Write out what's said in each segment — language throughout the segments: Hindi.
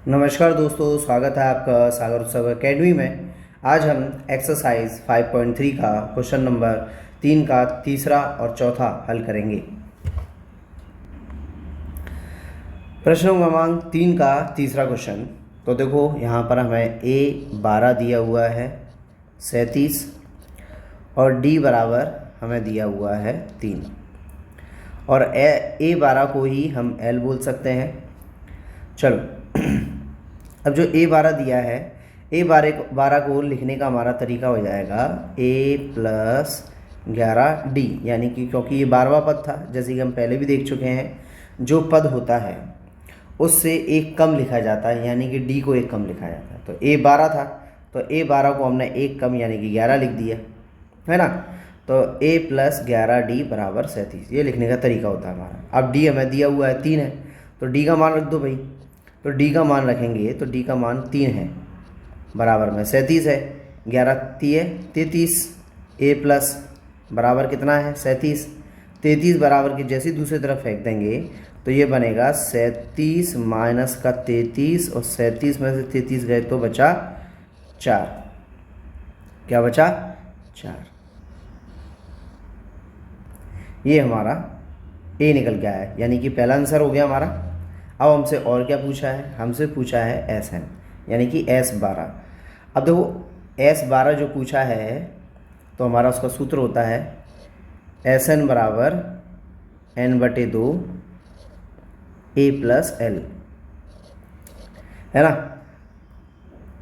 नमस्कार दोस्तों, स्वागत है आपका सागर उत्सव एकेडमी में। आज हम एक्सरसाइज 5.3 का क्वेश्चन नंबर 3 का तीसरा और चौथा हल करेंगे। प्रश्न क्रमांक 3 का तीसरा क्वेश्चन। तो देखो, यहाँ पर हमें A12 दिया हुआ है 37 और D बराबर हमें दिया हुआ है 3 और A12 को ही हम L बोल सकते हैं। चलो अब जो A12 दिया है, A12 को लिखने का हमारा तरीका हो जाएगा A+11D, यानी कि क्योंकि ये 12वां पद था, जैसे कि हम पहले भी देख चुके हैं, जो पद होता है उससे एक कम लिखा जाता है, यानी कि D को एक कम लिखा जाता है। तो A12 था, तो A12 को हमने एक कम यानी कि 11 लिख दिया, है ना। तो A+11D बराबर 37, ये लिखने का तरीका होता है हमारा। अब D हमें दिया हुआ है 3 है, तो D का मान रख दो भाई। तो D का मान रखेंगे तो D का मान 3 है, बराबर में 37 है, 11 33, A प्लस बराबर कितना है 37, 33 बराबर की जैसे दूसरी तरफ फेंक देंगे तो ये बनेगा 37 माइनस का 33 और 37 में से 33 गए तो बचा 4। क्या बचा? 4। ये हमारा A निकल गया है, यानी कि पहला आंसर हो गया हमारा। अब हमसे और क्या पूछा है? हमसे पूछा है SN, यानी कि S12। अब देखो, S12 जो पूछा है तो हमारा उसका सूत्र होता है SN बराबर N/2 A प्लस L, है ना।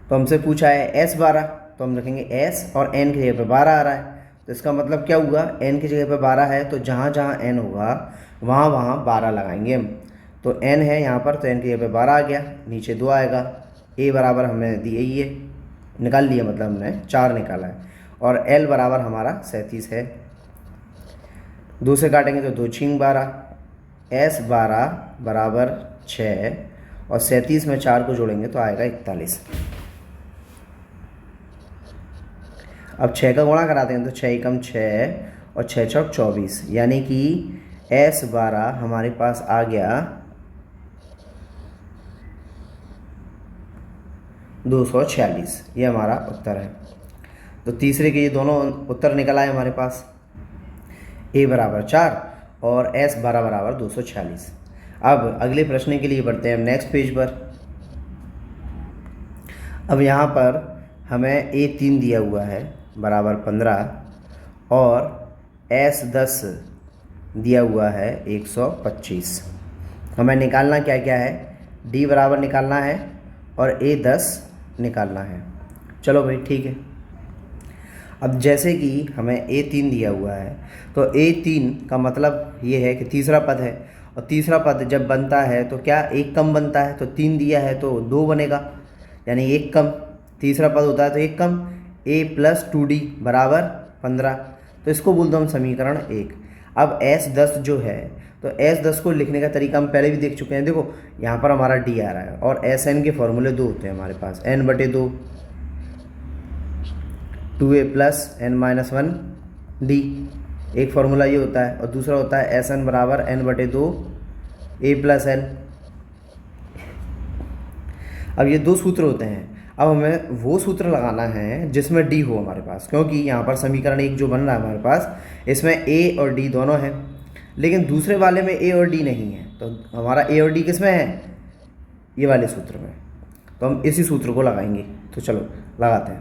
तो हमसे पूछा है S12, तो हम रखेंगे S और N की जगह पे 12 आ रहा है, तो इसका मतलब क्या हुआ? N की जगह पे 12 है, तो जहाँ जहाँ N होगा वहाँ वहाँ 12 लगाएंगे हम। तो N है यहाँ पर, तो N की जगह पे 12 आ गया, नीचे 2 आएगा। A बराबर हमें दिए ही है, निकाल लिया, मतलब हमने 4 निकाला है। और L बराबर हमारा 37 है। 2 से काटेंगे तो 2 छिंग 12, S12 बराबर 6 और 37 में 4 को जोड़ेंगे तो आएगा 41। अब 6 का गुणा करा देंगे तो 6 एकम 6 और 6 चौक 24, यानी कि S12 हमारे पास आ गया 246। ये हमारा उत्तर है। तो तीसरे के ये दोनों उत्तर निकल आए हमारे पास, A बराबर 4 और S12 बराबर 246। अब अगले प्रश्न के लिए बढ़ते हैं हम नेक्स्ट पेज पर। अब यहाँ पर हमें A3 दिया हुआ है बराबर 15 और S10 दिया हुआ है 125। हमें निकालना क्या क्या है? D बराबर निकालना है और A10 निकालना है। चलो भाई, ठीक है। अब जैसे कि हमें A3 दिया हुआ है, तो A3 का मतलब ये है कि तीसरा पद है, और तीसरा पद जब बनता है तो क्या एक कम बनता है, तो 3 दिया है तो 2 बनेगा, यानी एक कम। तीसरा पद होता है तो एक कम, A+2D बराबर 15, तो इसको बोलते हम समीकरण 1। अब S10 जो है, तो S10 को लिखने का तरीका हम पहले भी देख चुके हैं। देखो, यहाँ पर हमारा D आ रहा है और SN के फॉर्मूले 2 होते हैं हमारे पास, N/2 2A प्लस N-1D, एक फार्मूला ये होता है, और दूसरा होता है SN बराबर N/2 A प्लस L। अब ये 2 सूत्र होते हैं। अब हमें वो सूत्र लगाना है जिसमें D हो हमारे पास, क्योंकि यहाँ पर समीकरण 1 जो बन रहा है हमारे पास, इसमें A और D दोनों हैं, लेकिन दूसरे वाले में A और D नहीं है। तो हमारा A और D किस में है? ये वाले सूत्र में। तो हम इसी सूत्र को लगाएंगे। तो चलो लगाते हैं।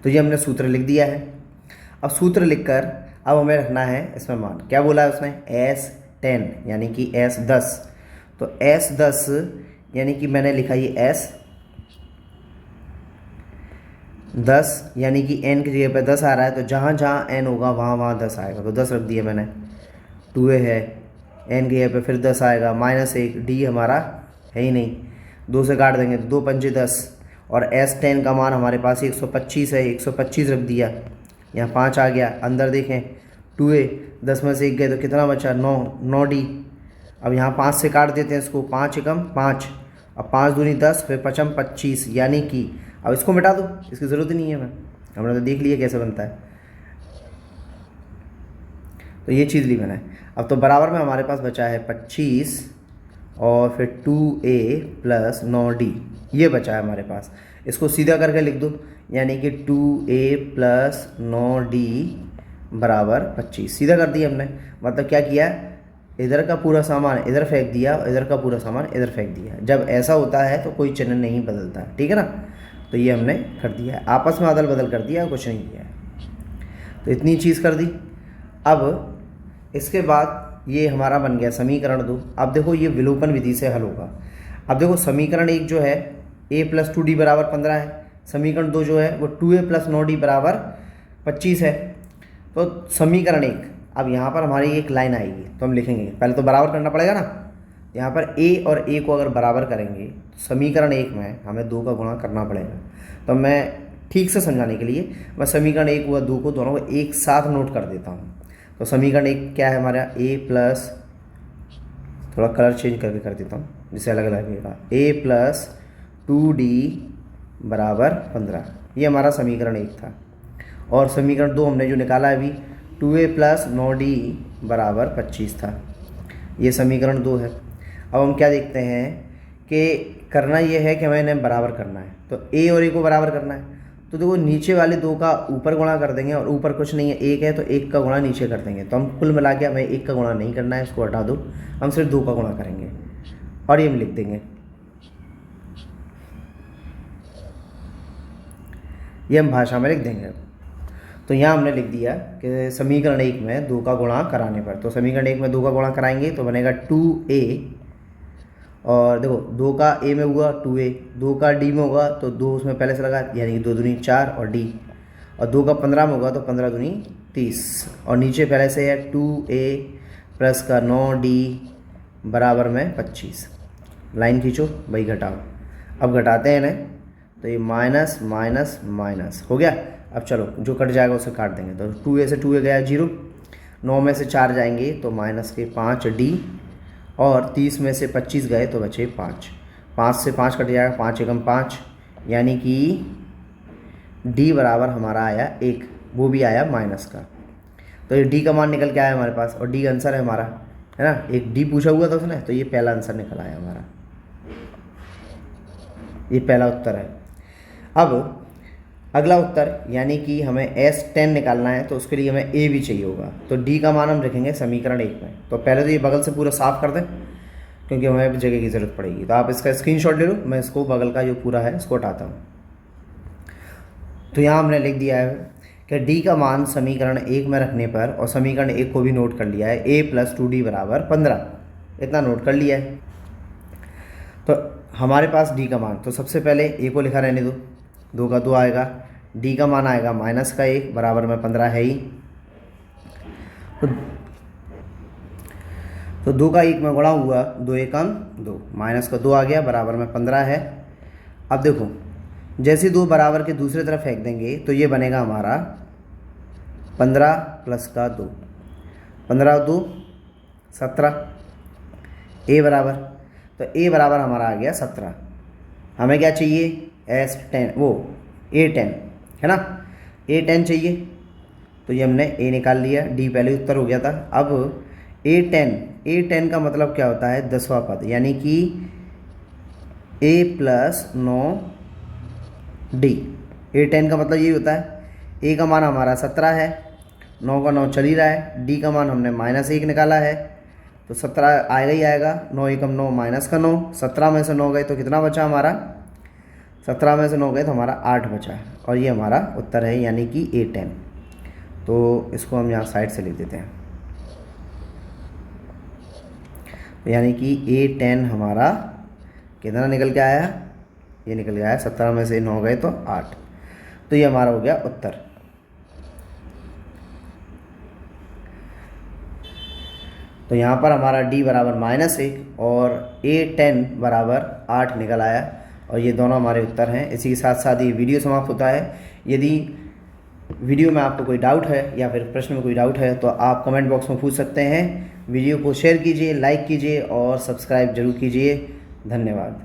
तो ये हमने सूत्र लिख दिया है। अब सूत्र लिखकर अब हमें रखना है इसमें मान। क्या बोला है उसने? S10 यानी कि S10। तो S10 यानी कि मैंने लिखा ये S10 यानी कि N की जगह पे 10 आ रहा है, तो जहाँ जहाँ N होगा वहाँ वहाँ 10 आएगा, तो 10 रख दिया मैंने। 2A है, N की जगह पे फिर 10 आएगा, -1, D हमारा है ही नहीं, 2 से काट देंगे तो 2 पंचे 10, और S10 का मान हमारे पास 125 है, 125 रख दिया। यहाँ 5 आ गया, अंदर देखें 2A, 10 में से 1 गए तो कितना बचा? 9D। अब यहाँ 5 से काट देते हैं इसको, 5 एकम 5 अब 5 दूनी 10, फिर 5 25, यानी कि अब इसको मिटा दो, इसकी ज़रूरत नहीं है, हमने तो देख लिया कैसे बनता है। तो ये चीज़ ली मैंने। अब तो बराबर में हमारे पास बचा है 25 और फिर 2a प्लस 9d, ये बचा है हमारे पास। इसको सीधा करके लिख दो, यानी कि 2a प्लस 9d बराबर 25। सीधा कर दिया हमने, मतलब क्या किया, इधर का पूरा सामान इधर फेंक दिया और इधर का पूरा सामान इधर फेंक दिया। जब ऐसा होता है तो कोई चिन्ह नहीं बदलता, ठीक है ना। तो ये हमने कर दिया है, आपस में अदल बदल कर दिया, कुछ नहीं किया है। तो इतनी चीज़ कर दी। अब इसके बाद ये हमारा बन गया समीकरण 2। अब देखो ये विलोपन विधि से हल होगा। अब देखो समीकरण 1 जो है a प्लस 2d बराबर 15 है, समीकरण 2 जो है वो 2a प्लस 9d बराबर 25 है। तो समीकरण 1, अब यहाँ पर हमारी एक लाइन आएगी तो हम लिखेंगे, पहले तो बराबर करना पड़ेगा ना। यहाँ पर a और a को अगर बराबर करेंगे तो समीकरण 1 में हमें 2 का गुणा करना पड़ेगा। तो मैं ठीक से समझाने के लिए मैं समीकरण 1 व 2 को दोनों को एक साथ नोट कर देता हूँ। तो समीकरण 1 क्या है हमारा, a प्लस, थोड़ा कलर चेंज करके कर देता हूँ जिससे अलग लगेगा, a प्लस 2d बराबर 15, ये हमारा समीकरण 1 था। और समीकरण 2 हमने जो निकाला अभी 2a प्लस 9d बराबर 25 था, ये समीकरण 2 है। अब हम क्या देखते हैं कि करना ये है कि हमें इन्हें बराबर करना है, तो a और a को बराबर करना है। तो देखो नीचे वाले 2 का ऊपर गुणा कर देंगे, और ऊपर कुछ नहीं है 1 है तो 1 का गुणा नीचे कर देंगे। तो हम कुल मिला के हमें 1 का गुणा नहीं करना है, इसको हटा दो, हम सिर्फ 2 का गुणा करेंगे और ये हम लिख देंगे, ये हम भाषा में लिख देंगे। तो यहाँ हमने लिख दिया कि समीकरण 1 में 2 का गुणा कराने पर, तो समीकरण 1 में 2 का गुणा कराएंगे तो बनेगा 2a, और देखो 2 का a में हुआ 2a, 2 का d में होगा तो 2 उसमें पहले से लगा, यानी कि 2 दूनी 4 और d, और 2 का 15 में होगा तो 15 दूनी 30, और नीचे पहले से है 2a प्लस का 9d बराबर में 25। लाइन खींचो भाई, घटाओ। अब घटाते हैं इन्हें, तो ये माइनस माइनस माइनस हो गया। अब चलो जो कट जाएगा उसे काट देंगे, तो 2a से 2a गया 0, 9 में से 4 जाएंगे तो माइनस के 5d, और 30 में से 25 गए तो बचे 5, 5 से 5 कट जाएगा, 5 एकम 5, यानी कि d बराबर हमारा आया 1, वो भी आया माइनस का। तो ये d का मान निकल के आया हमारे पास, और d आंसर है हमारा, है ना। एक d पूछा हुआ था उसने, तो ये पहला आंसर निकल आया हमारा, ये पहला उत्तर है। अब अगला उत्तर, यानी कि हमें S10 निकालना है, तो उसके लिए हमें a भी चाहिए होगा। तो d का मान हम रखेंगे समीकरण 1 में। तो पहले तो ये बगल से पूरा साफ कर दें, क्योंकि हमें जगह की ज़रूरत पड़ेगी। तो आप इसका स्क्रीनशॉट ले लो, मैं इसको बगल का जो पूरा है इसको हटाता हूँ। तो यहाँ हमने लिख दिया है कि d का मान समीकरण 1 में रखने पर, और समीकरण 1 को भी नोट कर लिया है, a प्लस 2d बराबर 15, इतना नोट कर लिया है। तो हमारे पास d का मान, तो सबसे पहले a को लिखा रहने दो, 2 का 2 आएगा, d का मान आएगा माइनस का 1 बराबर में 15 है ही। तो 2 का 1 में गुणा हुआ, 2 एकम 2, माइनस का 2 आ गया, बराबर में 15 है। अब देखो जैसे 2 बराबर के दूसरी तरफ फेंक देंगे तो ये बनेगा हमारा 15 प्लस का 2, 15 2 17, a बराबर, तो a बराबर हमारा आ गया 17। हमें क्या चाहिए, S10, वो A10 है ना, A10 चाहिए। तो ये हमने a निकाल लिया, d पहले उत्तर हो गया था। अब A10 का मतलब क्या होता है, 10वां पद, यानी कि a प्लस 9d। A10 का मतलब यही होता है, a का मान हमारा 17 है, 9 का 9 चल ही रहा है, d का मान हमने -1 निकाला है, तो 17 आएगा ही आएगा, 9 एकम 9 माइनस का 9, 17 में से 9 गए तो कितना बचा हमारा, 17 में से 9 गए तो हमारा 8 बचा, और ये हमारा उत्तर है, यानी कि A10। तो इसको हम यहाँ साइड से लिख देते हैं, तो यानी कि A10 हमारा कितना निकल के आया, ये निकल गया है 17 में से 9 गए तो 8, तो ये हमारा हो गया उत्तर। तो यहाँ पर हमारा d बराबर -1 और A10 बराबर 8 निकल आया, और ये दोनों हमारे उत्तर हैं। इसी के साथ साथ ये वीडियो समाप्त होता है। यदि वीडियो में आपको कोई डाउट है या फिर प्रश्न में कोई डाउट है तो आप कमेंट बॉक्स में पूछ सकते हैं। वीडियो को शेयर कीजिए, लाइक कीजिए और सब्सक्राइब जरूर कीजिए। धन्यवाद।